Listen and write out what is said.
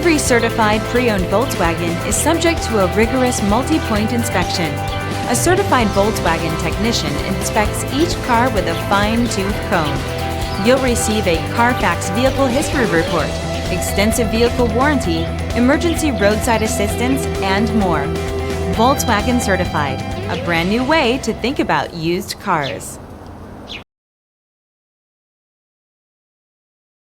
Every certified pre-owned Volkswagen is subject to a rigorous multi-point inspection. A certified Volkswagen technician inspects each car with a fine-tooth comb. You'll receive a CARFAX Vehicle History Report, extensive vehicle warranty, emergency roadside assistance, and more. Volkswagen Certified, a brand new way to think about used cars.